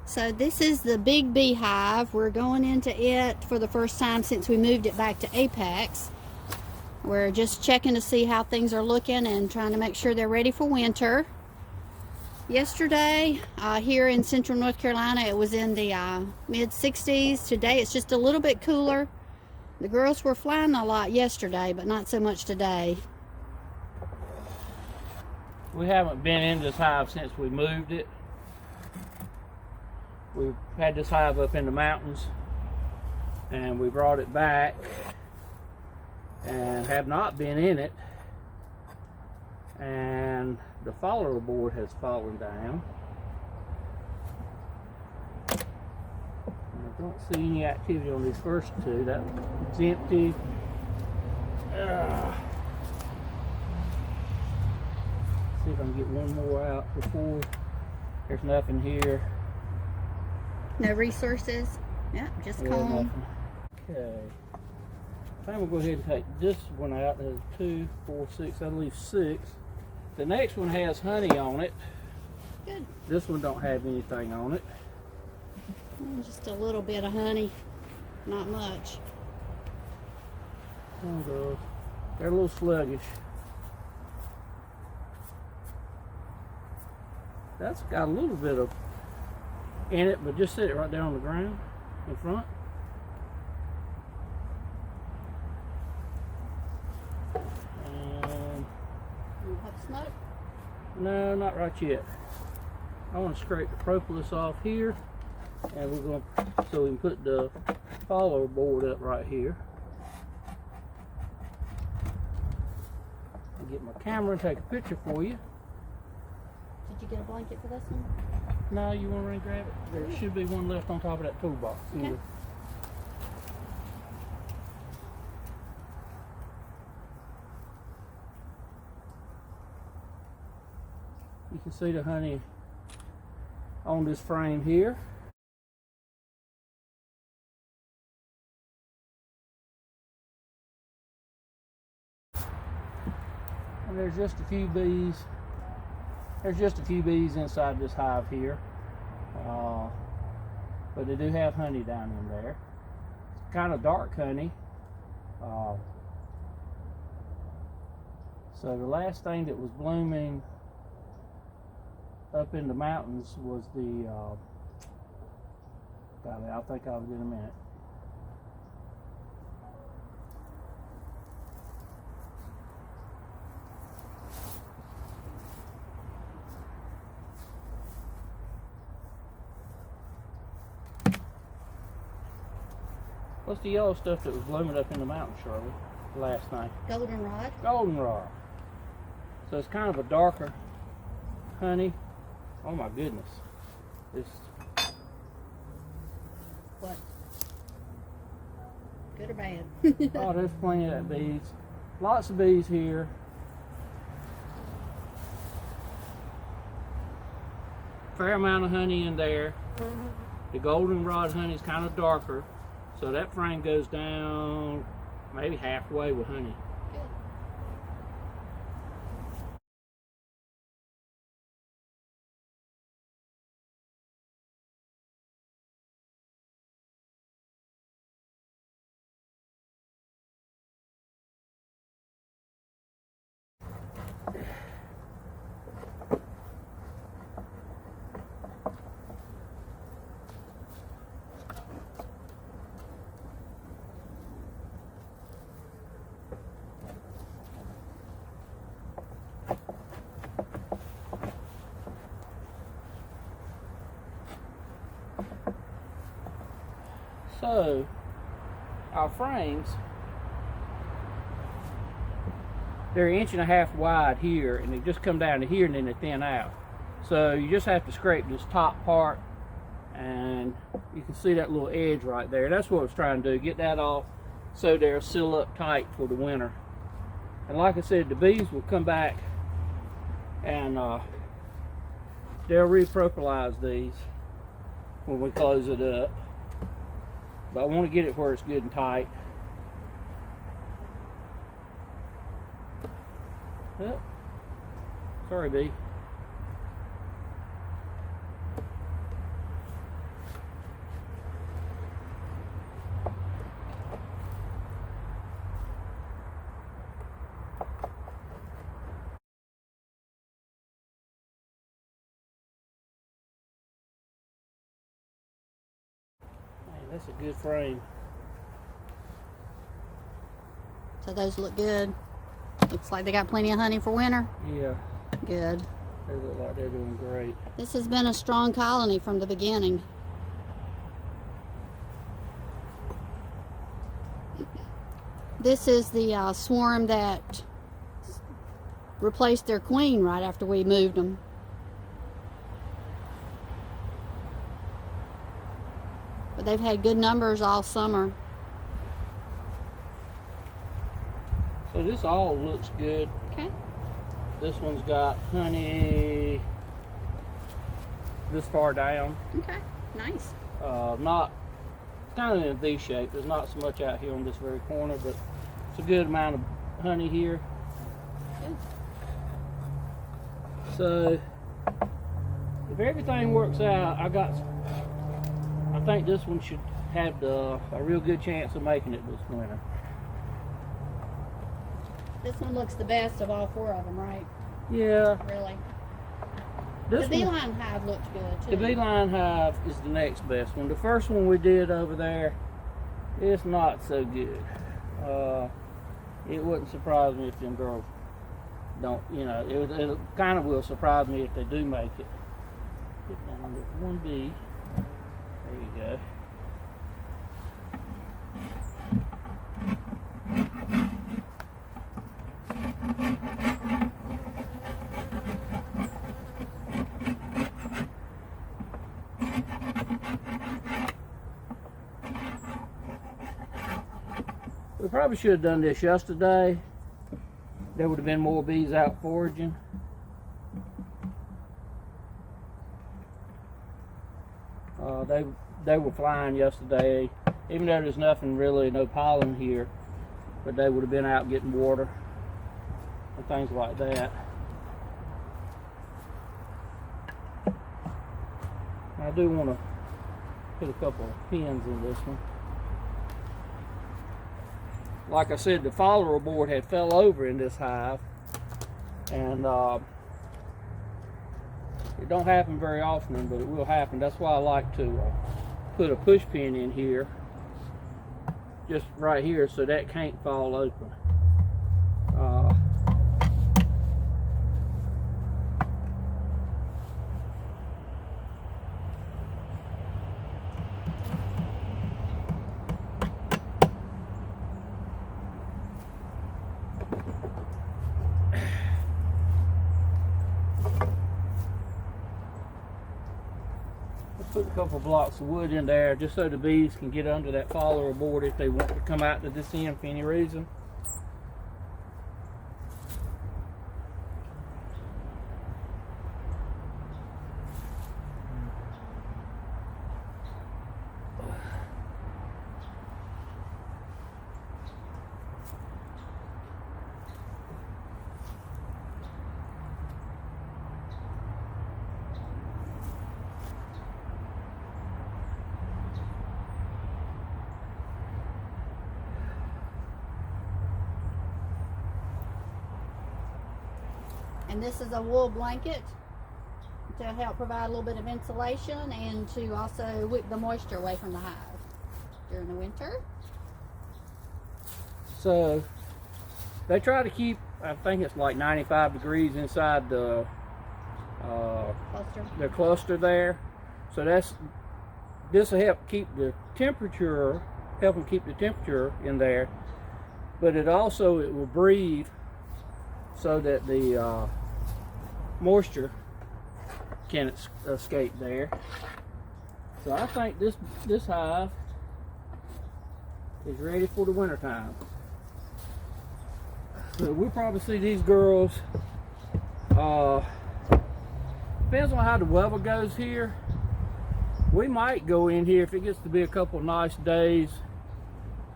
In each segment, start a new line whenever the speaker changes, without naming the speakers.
So this is the big beehive. We're going into it for the first time since we moved it back to Apex. We're just checking to see how things are looking and trying to make sure they're ready for winter. Yesterday, here in central North Carolina, it was in the mid-60s. Today, it's just a little bit cooler. The girls were flying a lot yesterday, but not so much today.
We haven't been in this hive since we moved it. We've had this hive up in the mountains, and we brought it back and have not been in it. And the follower board has fallen down. I don't see any activity on these first two. That one's empty. See if I can get one more out before. There's nothing here.
No resources? Yeah, just comb.
Nothing. Okay. I think we'll go ahead and take this one out. There's 2, 4, 6. That'll leave 6. The next one has honey on it.
Good.
This one don't have anything on it.
Just a little bit of honey. Not much.
Oh, girls. They're a little sluggish. That's got a little bit of in it, but just sit it right there on the ground in front.
Smoke?
No, not right yet. I want to scrape the propolis off here, and we're going to, so we can put the follower board up right here. I'll get my camera and take a picture for you.
Did you get a blanket for this one?
No, you want to run and grab it? There should be one left on top of that toolbox.
Okay.
You can see the honey on this frame here. And there's just a few bees. There's just a few bees inside this hive here. But they do have honey down in there. It's kind of dark honey. So the last thing that was blooming up in the mountains was the I'll think of it in a minute. What's the yellow stuff that was blooming up in the mountain, Shirley, last night?
Goldenrod.
Goldenrod. So it's kind of a darker honey. Oh my goodness. It's
What? Good or bad?
oh, there's plenty of bees. Lots of bees here. Fair amount of honey in there. The goldenrod honey is kind of darker, so that frame goes down maybe halfway with honey. So, our frames, they're 1.5 inches wide here, and they just come down to here and then they thin out. So you just have to scrape this top part, and you can see that little edge right there. That's what I was trying to do, get that off so they'll seal up tight for the winter. And like I said, the bees will come back and they'll repropolize these when we close it up. But I want to get it where it's good and tight. Oh, sorry, bee. That's a good frame.
So those look good. Looks like they got plenty of honey for winter.
Yeah.
Good.
They look like they're doing great.
This has been a strong colony from the beginning. This is the swarm that replaced their queen right after we moved them. But they've had good numbers all summer.
So this all looks good.
Okay.
This one's got honey this far down.
Okay. Nice.
Not kind of in a V shape. There's not so much out here on this very corner, but it's a good amount of honey here.
Good.
So if everything works out, I think this one should have a real good chance of making it this winter.
This one looks the best of all four of them, right?
Yeah.
Really.
This
The beeline hive looked good too.
The beeline hive is the next best one. The first one we did over there, it's not so good. It wouldn't surprise me if them girls don't, you know, it kind of will surprise me if they do make it. Get down to 1B. There you go. We probably should have done this yesterday. There would have been more bees out foraging. They were flying yesterday, even though there's nothing really, no pollen here, but they would have been out getting water and things like that. I do want to put a couple of pins in this one. Like I said, the follower board had fell over in this hive, and it don't happen very often, but it will happen. That's why I like to put a push pin in here, just right here, so that can't fall open. Put a couple blocks of wood in there just so the bees can get under that follower board if they want to come out to this end for any reason.
And this is a wool blanket to help provide a little bit of insulation and to also whip the moisture away from the hive during the winter.
So they try to keep, I think it's like 95 degrees inside the cluster there. So this will help keep the temperature, help them keep the temperature in there. But it will breathe so that the moisture can escape there. So I think this hive is ready for the winter time. So we'll probably see these girls, depends on how the weather goes here. We might go in here if it gets to be a couple nice days,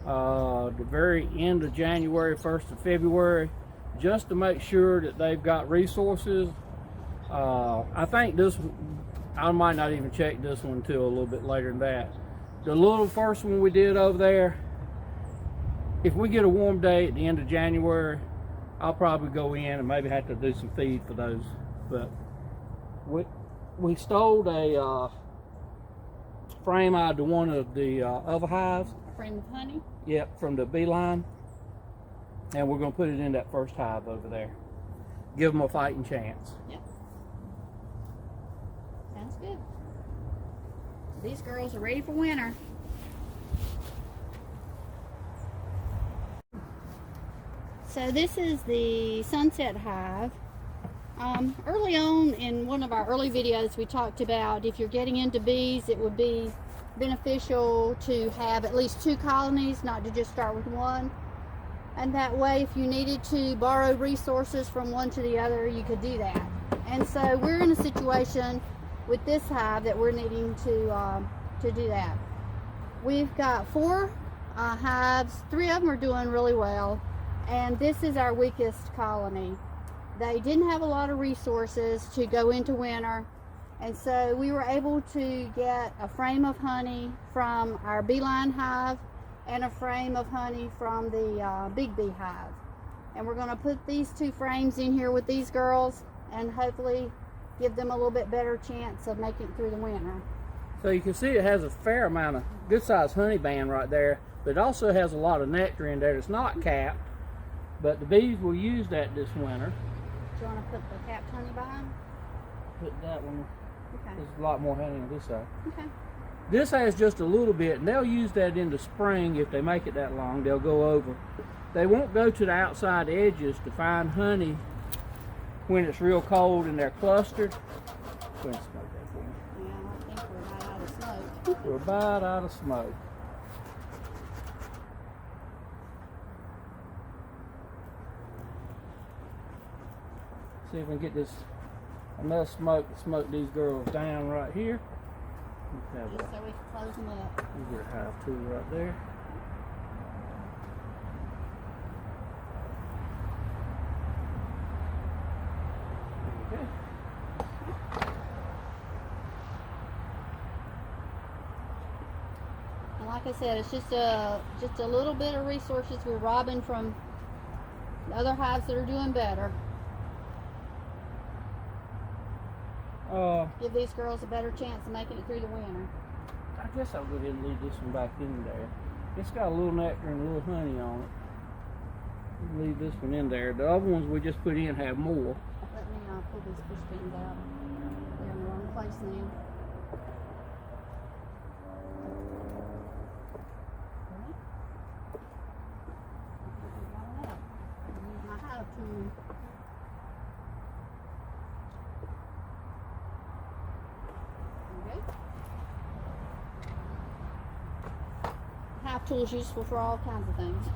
the very end of January, 1st of February, just to make sure that they've got resources. I think I might not even check this one until a little bit later than that. The little first one we did over there, if we get a warm day at the end of January, I'll probably go in and maybe have to do some feed for those. But we stole frame out of one of the other hives.
Frame of honey?
Yep, from the beeline. And we're going to put it in that first hive over there. Give them a fighting chance.
Yep. Sounds good. These girls are ready for winter. So this is the sunset hive. Early on in one of our early videos, we talked about if you're getting into bees, it would be beneficial to have at least 2 colonies, not to just start with one. And that way, if you needed to borrow resources from one to the other, you could do that. And so we're in a situation with this hive that we're needing to do that. We've got 4 hives. 3 of them are doing really well, and this is our weakest colony. They didn't have a lot of resources to go into winter, and so we were able to get a frame of honey from our beeline hive and a frame of honey from the big bee hive. And we're going to put these 2 frames in here with these girls and hopefully give them a little bit better chance of making it through the winter.
So you can see it has a fair amount of good sized honey band right there, but it also has a lot of nectar in there that's not capped, but the bees will use that this winter.
Do you want to put the capped honey behind?
Put that one.
Okay.
There's a lot more honey on this side.
Okay.
This has just a little bit, and they'll use that in the spring if they make it that long. They'll go over. They won't go to the outside edges to find honey when it's real cold and they're clustered. Go ahead and smoke that for me.
Yeah, I think we're about out of smoke.
We're about out of smoke. See if we can get this enough smoke to smoke these girls down right here.
Just so we can close them up.
You get a hive tool right there. Okay.
And like I said, it's just a little bit of resources we're robbing from the other hives that are doing better. Give these girls a better chance of making it through the winter.
I guess I'll go ahead and leave this one back in there. It's got a little nectar and a little honey on it. Leave this one in there. The other ones we just put in have more.
Let me pull these push pins out. They're in the wrong place now. Use my hive tool. Hive tool is useful for all kinds of things.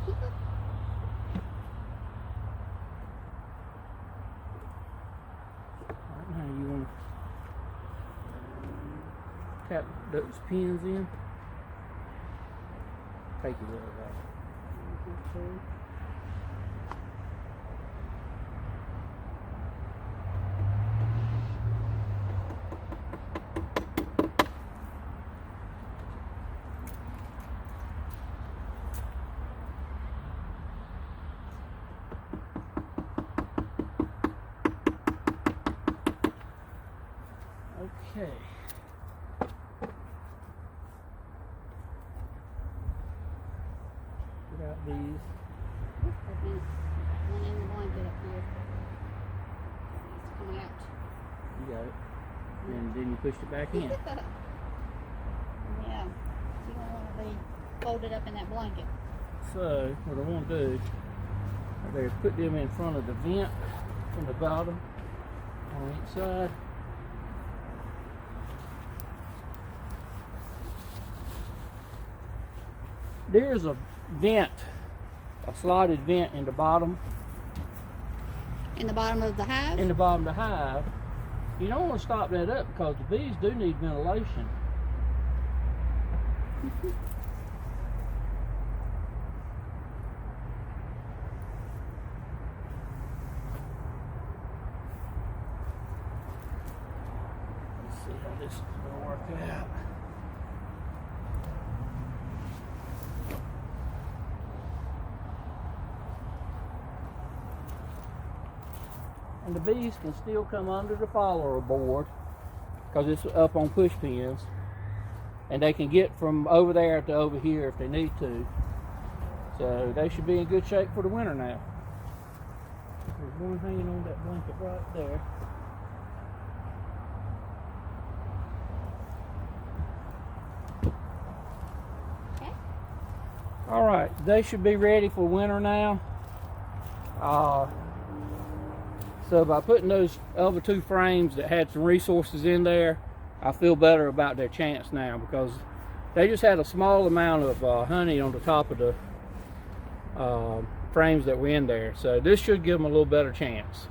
Right now you want to tap those pins in. Take it out of that. Okay. Get out these.
One in the blanket up here. It's coming out.
You got it. And then you push it back in.
Yeah. You don't want to be folded up in that blanket.
So, what I want to do, right there, is put them in front of the vent from the bottom on each side. There's a vent, a slotted vent in the bottom.
In the bottom of the hive?
In the bottom of the hive. You don't want to stop that up because the bees do need ventilation. Let's see how this is going to work out. And the bees can still come under the follower board because it's up on push pins and they can get from over there to over here if they need to. So they should be in good shape for the winter now. There's one hanging on that blanket right there.
Okay.
All right, they should be ready for winter now. So by putting those other 2 frames that had some resources in there, I feel better about their chance now, because they just had a small amount of honey on the top of the frames that were in there. So this should give them a little better chance.